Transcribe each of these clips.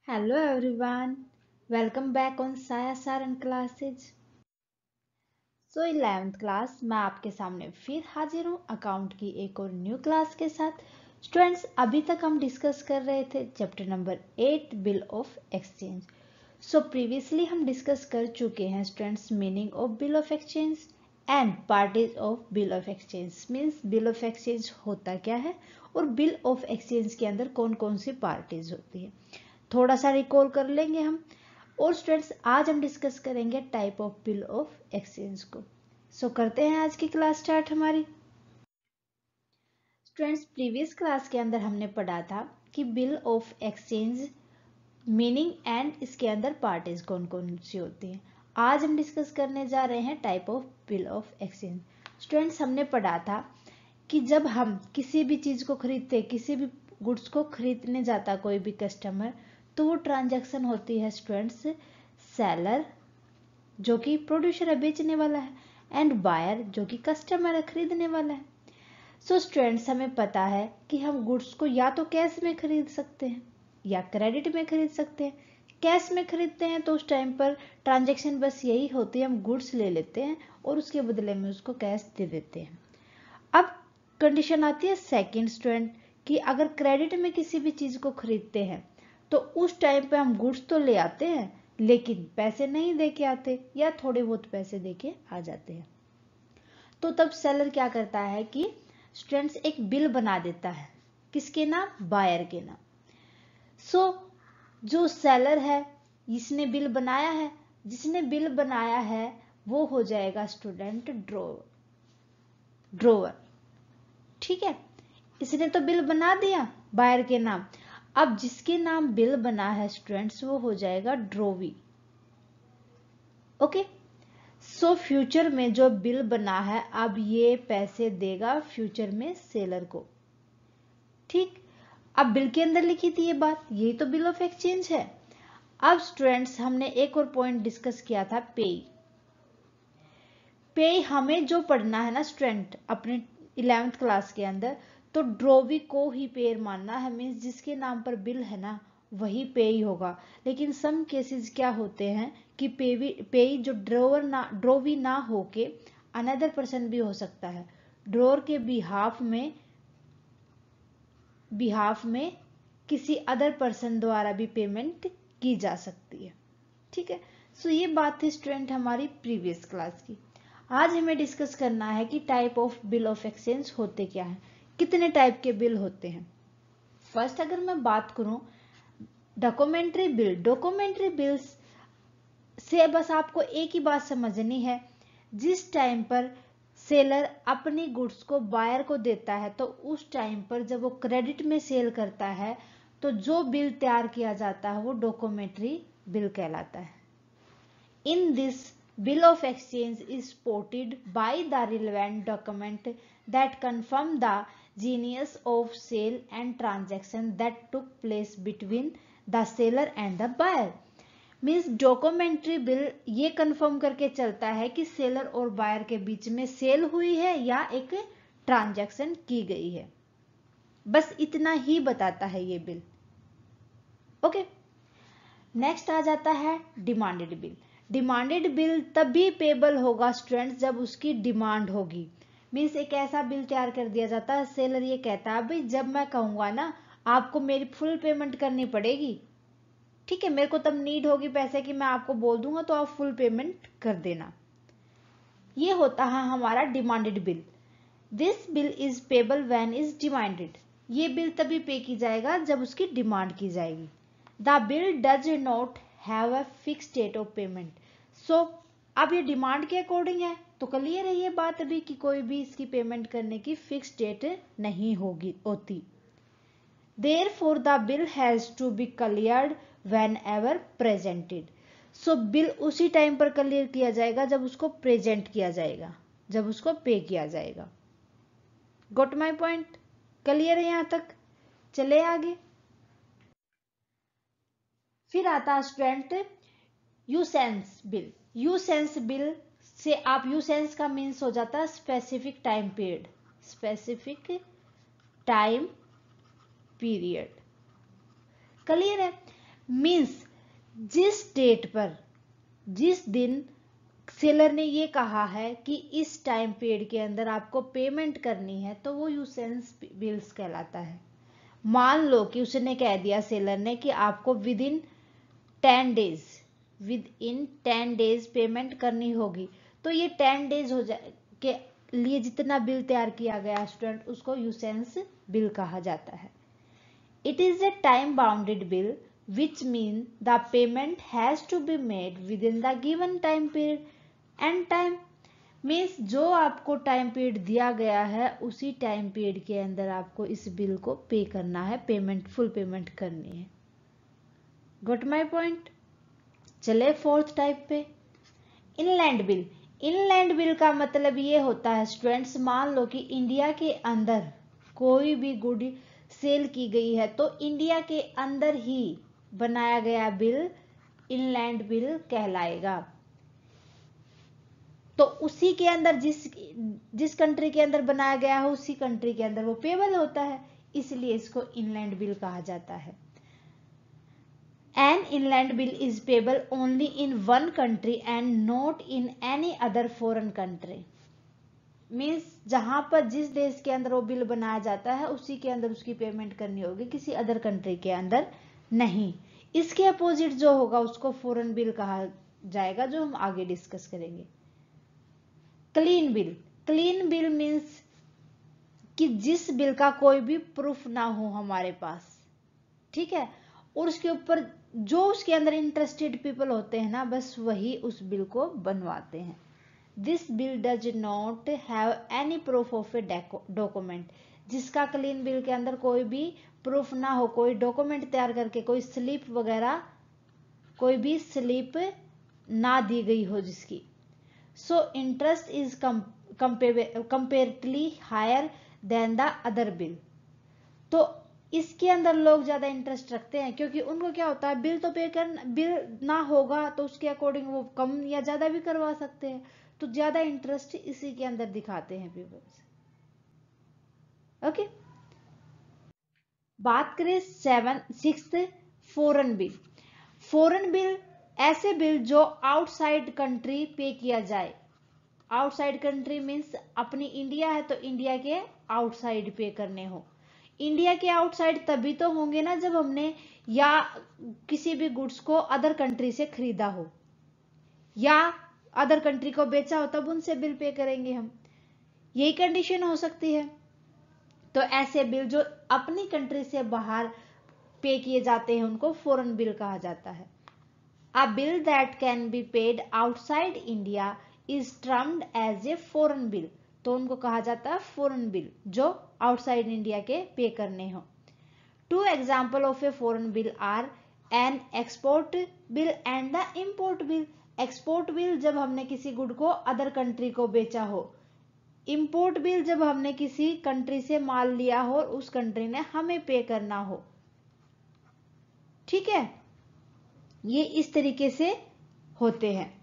Hello everyone, welcome back on Saya Saran classes. So 11th class मैं आपके सामने फिर हाजिर हूँ अकाउंट की एक और न्यू क्लास के साथ। स्टूडेंट्स अभी तक हम डिस्कस कर रहे थे chapter number 8 bill of exchange. So previously हम डिस्कस कर चुके हैं students meaning of bill of exchange and parties of bill of exchange. Means bill of exchange होता क्या है और बिल ऑफ एक्सचेंज के अंदर कौन कौन सी पार्टीज होती है, थोड़ा सा रिकॉल कर लेंगे हम। और स्टूडेंट्स आज हम डिस्कस करेंगे type of bill of exchange को। सो करते हैं आज की क्लास स्टार्ट हमारी। स्टूडेंट्स प्रीवियस क्लास के अंदर हमने पढ़ा था कि bill of exchange meaning and इसके अंदर पार्टीज कौन कौन सी होती हैं। आज हम डिस्कस करने जा रहे हैं type of bill of exchange. Students हमने पढ़ा था कि जब हम किसी भी चीज को खरीदते, किसी भी गुड्स को खरीदने जाता कोई भी कस्टमर, तो वो ट्रांजैक्शन होती है स्टूडेंट्स सेलर जो कि प्रोड्यूसर है बेचने वाला है एंड बायर जो कि कस्टमर है खरीदने वाला है। सो स्टूडेंट्स हमें पता है कि हम गुड्स को या तो कैश में खरीद सकते हैं या क्रेडिट में खरीद सकते हैं। कैश में खरीदते हैं तो उस टाइम पर ट्रांजैक्शन बस यही होती है, हम गुड्स ले लेते हैं और उसके बदले में उसको कैश दे देते हैं। अब कंडीशन आती है सेकंड स्टूडेंट कि अगर क्रेडिट में किसी भी चीज को खरीदते हैं तो उस टाइम पे हम गुड्स तो ले आते हैं लेकिन पैसे नहीं दे के आते या थोड़े बहुत पैसे दे के आ जाते हैं। तो तब सेलर क्या करता है कि स्टूडेंट्स एक बिल बना देता है, किसके नाम? बायर के नाम। सो जो सेलर है इसने बिल बनाया है, जिसने बिल बनाया है वो हो जाएगा स्टूडेंट ड्रोवर। ठीक है, इसने तो बिल बना दिया बायर के नाम। अब जिसके नाम बिल बना है स्टूडेंट्स वो हो जाएगा ड्रोवी। ओके, सो फ्यूचर में जो बिल बना है अब ये पैसे देगा फ्यूचर में सेलर को। ठीक, अब बिल के अंदर लिखी थी ये बात, यही तो बिल ऑफ एक्सचेंज है। अब स्टूडेंट्स हमने एक और पॉइंट डिस्कस किया था पे। पे हमें जो पढ़ना है ना स्टूडेंट अपने 11th क्लास के अंदर, तो ड्रोवी को ही पेयर मानना है। मीन्स जिसके नाम पर बिल है ना वही पे ही होगा। लेकिन सम केसेस क्या होते हैं कि पे जो ड्रोवी ना होके अनदर पर्सन भी हो सकता है। ड्रोर के बिहाफ में किसी अदर पर्सन द्वारा भी पेमेंट की जा सकती है। ठीक है, सो ये बात थी स्टूडेंट हमारी प्रीवियस क्लास की। आज हमें डिस्कस करना है कि type of bill of exchange होते क्या है, कितने टाइप के बिल होते हैं। फर्स्ट अगर मैं बात करूं डॉक्यूमेंट्री बिल्स से बस आपको एक ही बात समझनी है। जिस टाइम पर सेलर अपनी गुड्स को बायर को देता है तो उस टाइम पर जब वो क्रेडिट में सेल करता है तो जो बिल तैयार किया जाता है वो डॉक्यूमेंट्री बिल कहलाता है। In this, bill of exchange is supported by the relevant document that confirm the genuineness of sale and transaction that took place between the seller and the buyer. Means documentary bill ये confirm करके चलता है कि seller और buyer के बीच में cell हुई है या एक ट्रांजैक्शन की गई है। बस इतना ही बताता है ये बिल। ओके, नेक्स्ट आ जाता है डिमांडेड बिल। डिमांडेड बिल तभी पेबल होगा स्टूडेंट्स जब उसकी डिमांड होगी। मीन्स एक ऐसा बिल तैयार कर दिया जाता है, सेलर ये कहता है भाई जब मैं कहूंगा ना आपको मेरी फुल पेमेंट करनी पड़ेगी। ठीक है, मेरे को तब नीड होगी पैसे की, मैं आपको बोल दूंगा तो आप फुल पेमेंट कर देना। ये होता है हमारा demanded bill. This bill is payable when is demanded. ये बिल तभी पे की जाएगा जब उसकी डिमांड की जाएगी। The bill does not have a fix date of payment. So अब ये डिमांड के अकॉर्डिंग है तो क्लियर है ये बात अभी कि कोई भी इसकी पेमेंट करने की फिक्स डेट नहीं होती। Therefore, the bill has to be cleared whenever presented. So bill उसी टाइम पर क्लियर किया जाएगा जब उसको प्रेजेंट किया जाएगा, जब उसको पे किया जाएगा। Got my point? क्लियर है यहां तक? चले आगे। फिर आता स्टूडेंट यूसेंस बिल। यूसेंस बिल से आप यूसेंस का मीन्स हो जाता है specific time period. Specific time period clear है। मीन्स जिस डेट पर, जिस दिन सेलर ने ये कहा है कि इस टाइम पीरियड के अंदर आपको पेमेंट करनी है, तो वो यूसेंस बिल्स कहलाता है। मान लो कि उसने कह दिया सेलर ने कि आपको विद इन 10 डेज पेमेंट करनी होगी, तो ये 10 डेज हो जाए के लिए जितना बिल तैयार किया गया स्टूडेंट, उसको यूसेंस बिल कहा जाता है। It is a time bounded bill which means the payment has to be made within the given time period and time means जो आपको टाइम पीरियड दिया गया है उसी टाइम पीरियड के अंदर आपको इस बिल को पे करना है, पेमेंट फुल पेमेंट करनी है। Got my point. चले फोर्थ टाइप पे, इनलैंड बिल। इनलैंड बिल का मतलब ये होता है स्टूडेंट्स, मान लो कि इंडिया के अंदर कोई भी गुड सेल की गई है तो इंडिया के अंदर ही बनाया गया बिल इनलैंड बिल कहलाएगा। तो उसी के अंदर जिस कंट्री के अंदर बनाया गया है उसी कंट्री के अंदर वो पेबल होता है, इसलिए इसको इनलैंड बिल कहा जाता है। An inland bill is payable only in one country and not in any other foreign country. Means जहां पर जिस देश के अंदर वो बिल बनाया जाता है उसी के अंदर उसकी पेमेंट करनी होगी, किसी अदर कंट्री के अंदर नहीं। इसके अपोजिट जो होगा उसको फॉरेन बिल कहा जाएगा, जो हम आगे डिस्कस करेंगे। Clean bill. Clean bill means कि जिस बिल का कोई भी प्रूफ ना हो हमारे पास, ठीक है, और उसके ऊपर जो उसके अंदर इंटरेस्टेड पीपल होते हैं ना, बस वही उस बिल को बनवाते हैं। This bill does not have any proof of a document. जिसका क्लीन बिल के अंदर कोई भी प्रूफ ना हो, कोई डॉक्यूमेंट तैयार करके कोई स्लिप वगैरह, कोई भी स्लिप ना दी गई हो जिसकी। So interest is comparatively higher than the other bill. तो इसके अंदर लोग ज्यादा इंटरेस्ट रखते हैं क्योंकि उनको क्या होता है, बिल तो पे कर, बिल ना होगा तो उसके अकॉर्डिंग वो कम या ज्यादा भी करवा सकते हैं, तो ज्यादा इंटरेस्ट इसी के अंदर दिखाते हैं पीपल्स। ओके, बात करें sixth, foreign bill. Foreign bill ऐसे बिल जो आउटसाइड कंट्री पे किया जाए। आउटसाइड कंट्री मीन्स अपनी इंडिया है तो इंडिया के आउटसाइड पे करने हो। इंडिया के आउटसाइड तभी तो होंगे ना जब हमने या किसी भी गुड्स को अदर कंट्री से खरीदा हो या अदर कंट्री को बेचा हो, तब उनसे बिल पे करेंगे हम, यही कंडीशन हो सकती है। तो ऐसे बिल जो अपनी कंट्री से बाहर पे किए जाते हैं उनको फॉरेन बिल कहा जाता है। A bill that can be paid outside India is termed as a foreign bill. तो उनको कहा जाता है फॉरेन बिल जो आउटसाइड इंडिया के पे करने हो। Two example of a foreign bill are an export bill and the import bill. Export bill जब हमने किसी गुड को अदर कंट्री को बेचा हो, इम्पोर्ट बिल जब हमने किसी कंट्री से माल लिया हो और उस कंट्री ने हमें पे करना हो। ठीक है, ये इस तरीके से होते हैं।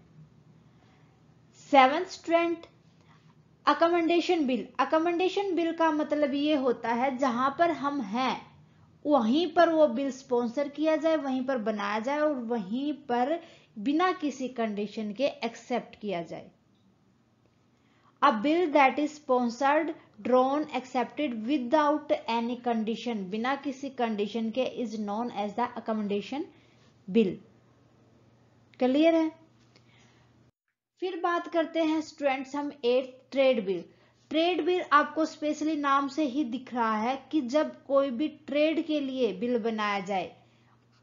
Seventh student, accommodation bill. Accommodation bill का मतलब ये होता है जहां पर हम हैं वहीं पर वो बिल स्पॉन्सर किया जाए, वहीं पर बनाया जाए और वहीं पर बिना किसी कंडीशन के एक्सेप्ट किया जाए। A bill that is sponsored, drawn, accepted without any condition, बिना किसी कंडीशन के, is known as the accommodation bill. Clear है। फिर बात करते हैं स्टूडेंट्स हम at, trade bill. Trade bill आपको स्पेशली नाम से ही दिख रहा है कि जब कोई भी ट्रेड के लिए बिल बनाया जाए,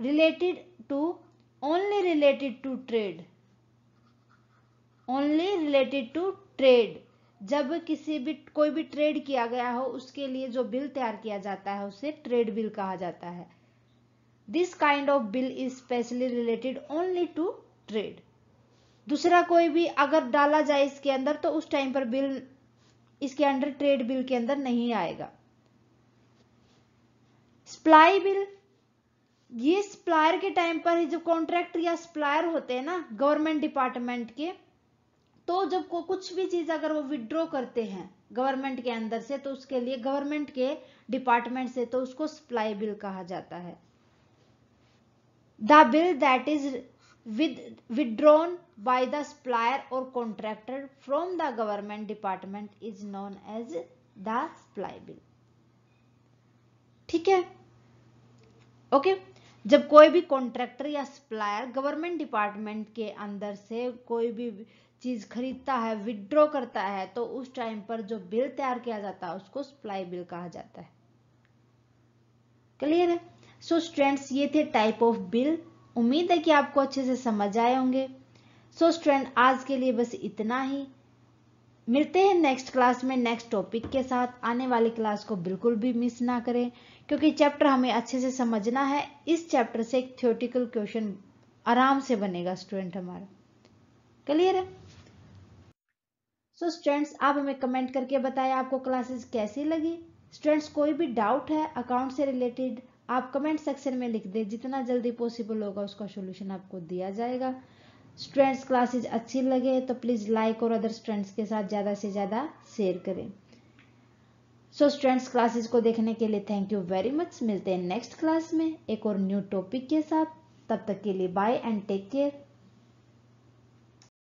related to, only related to trade, only related to trade. जब किसी भी कोई भी ट्रेड किया गया हो उसके लिए जो बिल तैयार किया जाता है उसे ट्रेड बिल कहा जाता है। This kind of bill is specially related only to trade. दूसरा कोई भी अगर डाला जाए इसके अंदर तो उस टाइम पर बिल इसके अंडर ट्रेड बिल के अंदर नहीं आएगा। सप्लाई बिल, ये सप्लायर के टाइम पर ही जो कॉन्ट्रैक्टर या सप्लायर होते हैं ना गवर्नमेंट डिपार्टमेंट के, तो जब को कुछ भी चीज अगर वो विड्रॉ करते हैं गवर्नमेंट के अंदर से तो उसके लिए गवर्नमेंट के डिपार्टमेंट से, तो उसको सप्लाई बिल कहा जाता है। The bill that is withdrawn by the supplier or contractor from the government department is known as the supply bill. ठीक है, ओके। जब कोई भी कॉन्ट्रैक्टर या सप्लायर गवर्नमेंट डिपार्टमेंट के अंदर से कोई भी चीज खरीदता है, विड्रॉ करता है, तो उस टाइम पर जो बिल तैयार किया जाता है उसको सप्लाई बिल कहा जाता है। क्लियर है? सो स्टूडेंट्स, ये थे टाइप ऑफ बिल। उम्मीद है कि आपको अच्छे से समझ आए होंगे। सो स्टूडेंट, आज के लिए बस इतना ही। मिलते हैं नेक्स्ट क्लास में नेक्स्ट टॉपिक के साथ। आने वाली क्लास को बिल्कुल भी मिस ना करें, क्योंकि चैप्टर हमें अच्छे से समझना है। इस चैप्टर से एक थ्योरेटिकल क्वेश्चन आराम से बनेगा स्टूडेंट हमारा। क्लियर है? सो स्टूडेंट्स, आप हमें कमेंट करके बताएं आपको क्लासेस कैसी लगी। स्टूडेंट्स, कोई भी डाउट है अकाउंट से रिलेटेड, आप कमेंट सेक्शन में लिख दें। जितना जल्दी पॉसिबल होगा उसका सोल्यूशन आपको दिया जाएगा। स्टूडेंट्स, क्लासेस अच्छी लगे तो प्लीज लाइक और अदर स्टूडेंट्स के साथ ज्यादा से ज्यादा शेयर करें। सो स्टूडेंट्स, क्लासेस को देखने के लिए थैंक यू वेरी मच। मिलते हैं नेक्स्ट क्लास में एक और न्यू टॉपिक के साथ। तब तक के लिए बाय एंड टेक केयर।